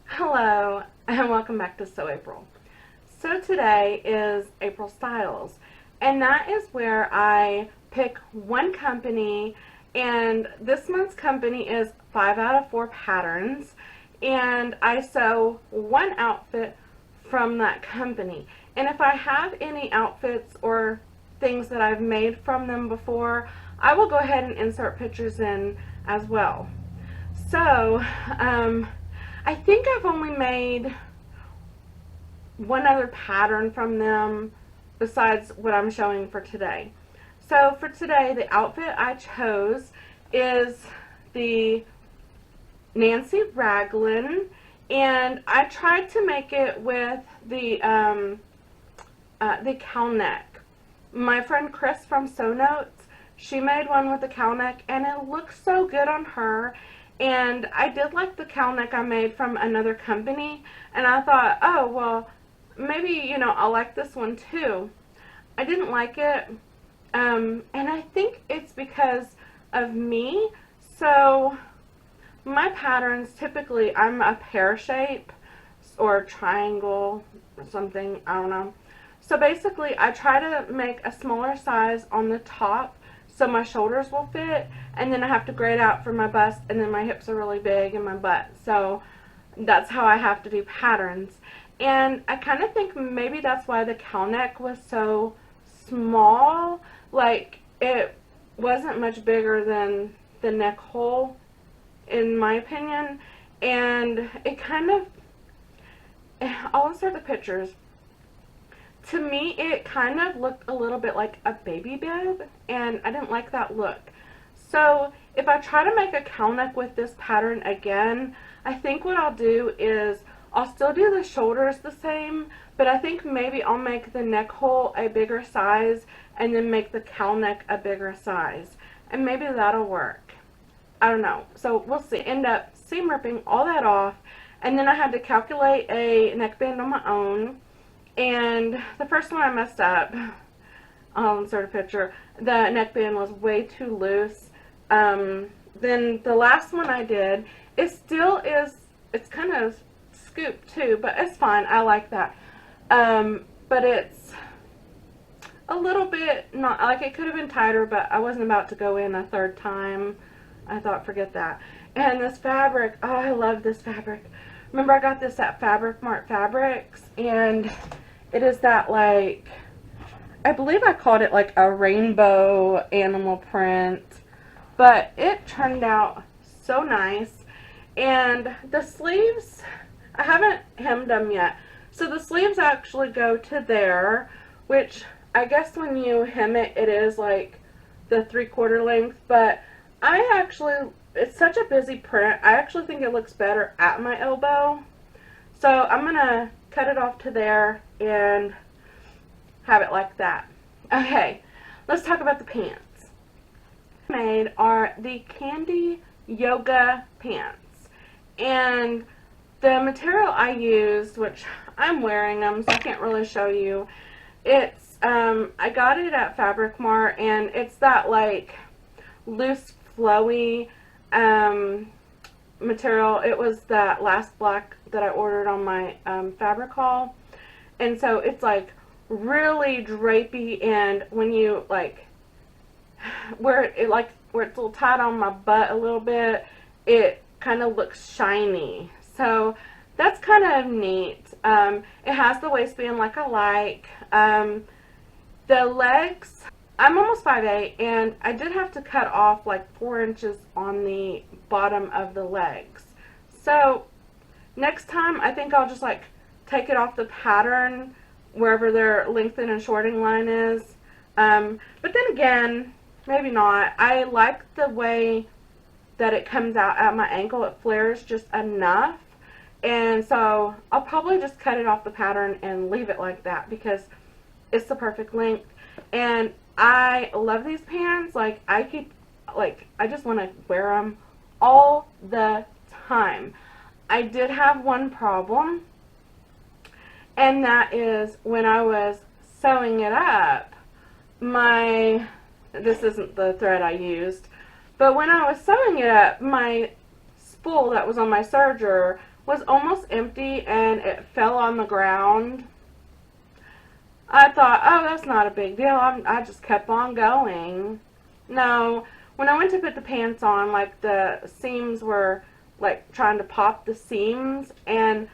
Hello and welcome back to Sew April. So today is April Styles, and that is where I pick one company, and this month's company is 5 out of 4 patterns, and I sew one outfit from that company. And if I have any outfits or things that I've made from them before, I will go ahead and insert pictures in as well. So, I think I've only made one other pattern from them besides what I'm showing for today. So for today, the outfit I chose is the Nancy Raglan, and I tried to make it with the cowl neck. My friend Kris from Sew Notes, she made one with the cowl neck, and it looks so good on her. And I did like the cowl neck I made from another company, and I thought, oh, well, maybe, I'll like this one too. I didn't like it, and I think it's because of me. So my patterns, typically, I'm a pear shape or triangle or something, I don't know. So basically, I try to make a smaller size on the top so my shoulders will fit, and then I have to grade out for my bust, and then my hips are really big and my butt. So that's how I have to do patterns. And I kind of think maybe that's why the cowl neck was so small. Like, it wasn't much bigger than the neck hole, in my opinion. And it kind of, I'll insert the pictures. To me, it kind of looked a little bit like a baby bib, and I didn't like that look. So if I try to make a cowl neck with this pattern again, I think what I'll do is I'll still do the shoulders the same, but I think maybe I'll make the neck hole a bigger size and then make the cowl neck a bigger size. And maybe that'll work. I don't know. So we'll see. End up seam ripping all that off, and then I had to calculate a neckband on my own. And the first one I messed up. I'll insert a picture. The neckband was way too loose. Then the last one I did, it still is, it's kind of scooped too, but it's fine. I like that. But it's a little bit, not, like it could have been tighter, but I wasn't about to go in a third time. I thought, forget that. And this fabric, oh, I love this fabric. Remember, I got this at Fabric Mart Fabrics, and it is that, like, I believe I called it like a rainbow animal print, but it turned out so nice. And the sleeves, I haven't hemmed them yet. So the sleeves actually go to there, which I guess when you hem it, it is like the 3/4 length, but I actually, it's such a busy print, I actually think it looks better at my elbow. So I'm going to cut it off to there and have it like that. Okay, let's talk about the pants. Made are the Candy Yoga pants, and the material I used, which I'm wearing them so I can't really show you, it's I got it at Fabric Mart, and it's that like loose flowy material. It was that last black that I ordered on my fabric haul, and so it's like really drapey, and when you like where it's a little tight on my butt a little bit, it kind of looks shiny. So that's kind of neat. It has the waistband like I like. The legs, I'm almost 5'8", and I did have to cut off like 4 inches on the bottom of the legs. So next time I think I'll just like take it off the pattern wherever their lengthen and shorting line is. But then again, maybe not. I like the way that it comes out at my ankle. It flares just enough. And so I'll probably just cut it off the pattern and leave it like that because it's the perfect length. And I love these pants. Like, I just want to wear them all the time. I did have one problem, and that is when I was sewing it up, this isn't the thread I used, but when I was sewing it up, my spool that was on my serger was almost empty and it fell on the ground, I thought, oh, that's not a big deal. I just kept on going. No, when I went to put the pants on, like, the seams were, like, trying to pop the seams, and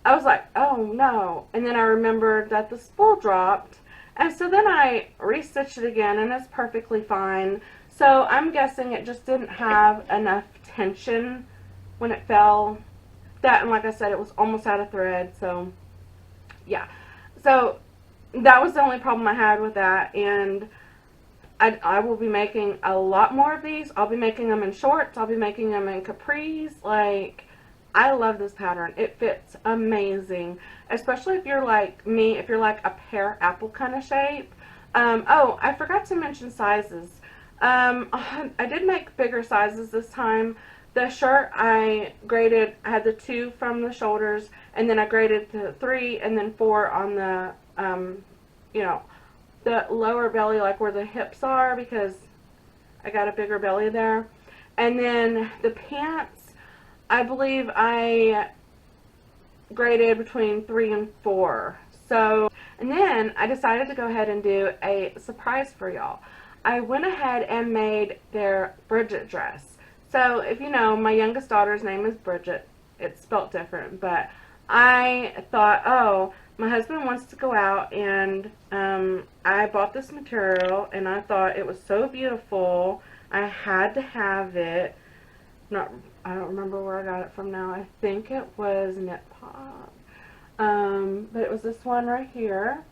I was like, oh, no. And then I remembered that the spool dropped, and so then I restitched it again, and it's perfectly fine. So I'm guessing it just didn't have enough tension when it fell. That, and like I said, it was almost out of thread, so, yeah. So that was the only problem I had with that, and I will be making a lot more of these. I'll be making them in shorts. I'll be making them in capris. Like, I love this pattern. It fits amazing, especially if you're like me, if you're like a pear apple kind of shape. Oh, I forgot to mention sizes. I did make bigger sizes this time. The shirt I graded, I had the 2 from the shoulders, and then I graded the 3 and then 4 on the, you know, the lower belly, like where the hips are, because I got a bigger belly there. And then the pants, I believe I graded between 3 and 4. So, and then I decided to go ahead and do a surprise for y'all. I went ahead and made their Bridget dress. So, if you know, my youngest daughter's name is Bridget. It's spelt different, but I thought, oh, my husband wants to go out, and I bought this material, and I thought it was so beautiful. I had to have it. I don't remember where I got it from now. I think it was Knit Pop. But it was this one right here.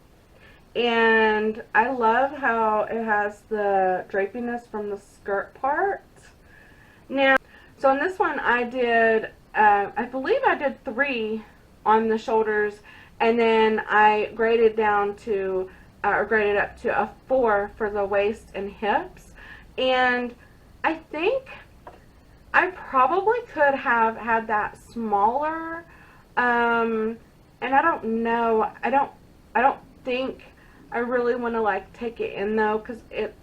And I love how it has the drapiness from the skirt part. Now, so on this one I did, I believe I did 3 on the shoulders, and then I graded down to, or graded up to a 4 for the waist and hips. And I think I probably could have had that smaller, and I don't know, I don't think I really want to like take it in though, because it's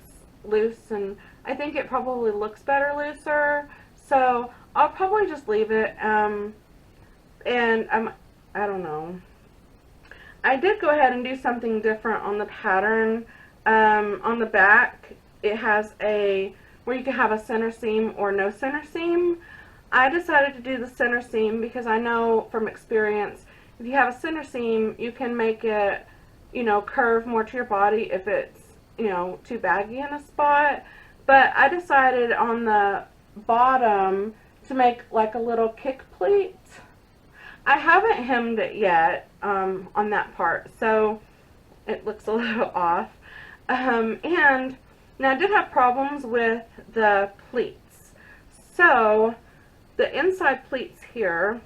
loose, and I think it probably looks better looser, so I'll probably just leave it. And I don't know. I did go ahead and do something different on the pattern. On the back, it has where you can have a center seam or no center seam. I decided to do the center seam because I know from experience, if you have a center seam, you can make it, you know, curve more to your body if it's, you know, too baggy in a spot. But I decided on the bottom to make like a little kick pleat. I haven't hemmed it yet on that part, so it looks a little off. And now I did have problems with the pleats. So the inside pleats here,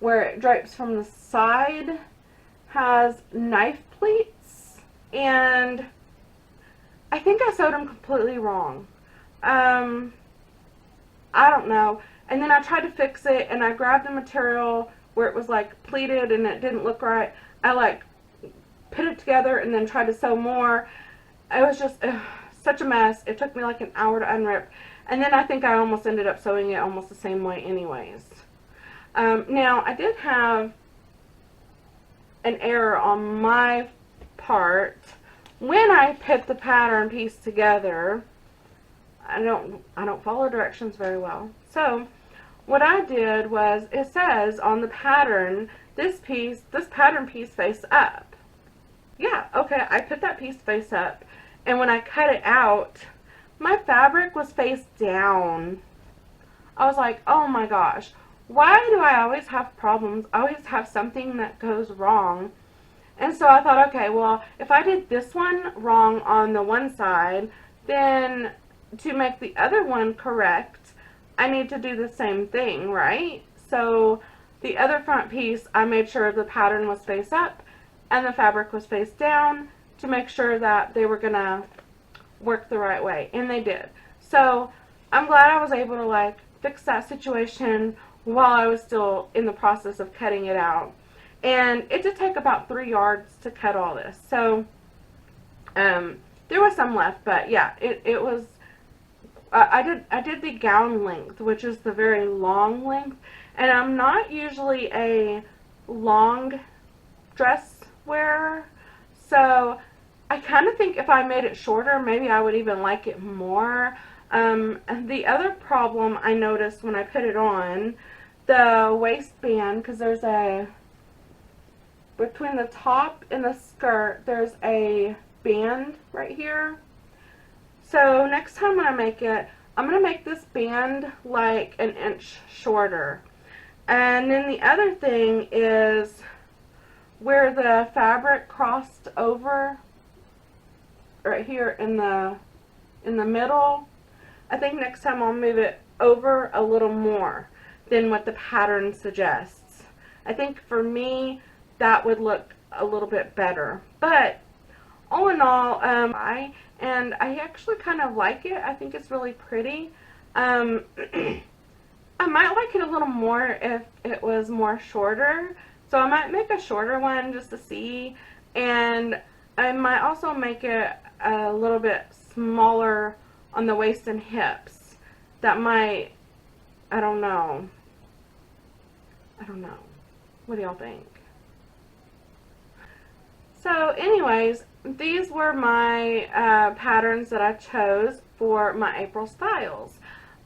where it drapes from the side, has knife pleats, and I think I sewed them completely wrong. I don't know. And then I tried to fix it, and I grabbed the material where it was like pleated and it didn't look right. I like put it together and then tried to sew more. It was just such a mess. It took me like an hour to unrip. And then I think I almost ended up sewing it almost the same way anyways. Now, I did have an error on my part. When I put the pattern piece together, I don't follow directions very well. So what I did was, it says on the pattern, this pattern piece face up. Yeah, okay, I put that piece face up, and when I cut it out, my fabric was face down. I was like, oh my gosh, why do I always have problems? I always have something that goes wrong. And so I thought, okay, well, if I did this one wrong on the one side, then to make the other one correct, I need to do the same thing, right? So the other front piece, I made sure the pattern was face up and the fabric was face down to make sure that they were gonna work the right way, and they did. So I'm glad I was able to like fix that situation while I was still in the process of cutting it out. And it did take about 3 yards to cut all this. So there was some left, but yeah, it was, I did the gown length, which is the very long length, And I'm not usually a long dress wearer, so I kind of think if I made it shorter, maybe I would even like it more. The other problem I noticed when I put it on, the waistband, because there's a, between the top and the skirt, there's a band right here. So next time when I make it, I'm going to make this band like an inch shorter. And then the other thing is where the fabric crossed over right here in the middle. I think next time I'll move it over a little more than what the pattern suggests. I think for me that would look a little bit better. But all in all, I actually kind of like it. I think it's really pretty. I might like it a little more if it was more shorter. So I might make a shorter one just to see. And I might also make it a little bit smaller on the waist and hips. That might, I don't know. I don't know. What do y'all think? So anyways, these were my patterns that I chose for my April styles.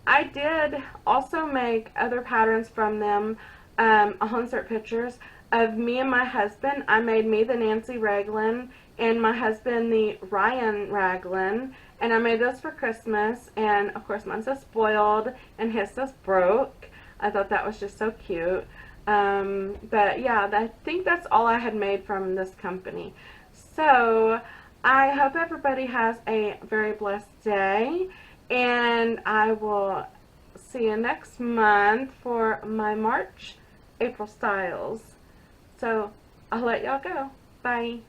I did also make other patterns from them. I'll insert pictures of me and my husband. I made me the Nancy Raglin and my husband the Ryan Raglin, and I made those for Christmas. And of course mine says spoiled and his says broke. I thought that was just so cute. But yeah, I think that's all I had made from this company. So I hope everybody has a very blessed day, and I will see you next month for my March, April styles. So I'll let y'all go. Bye.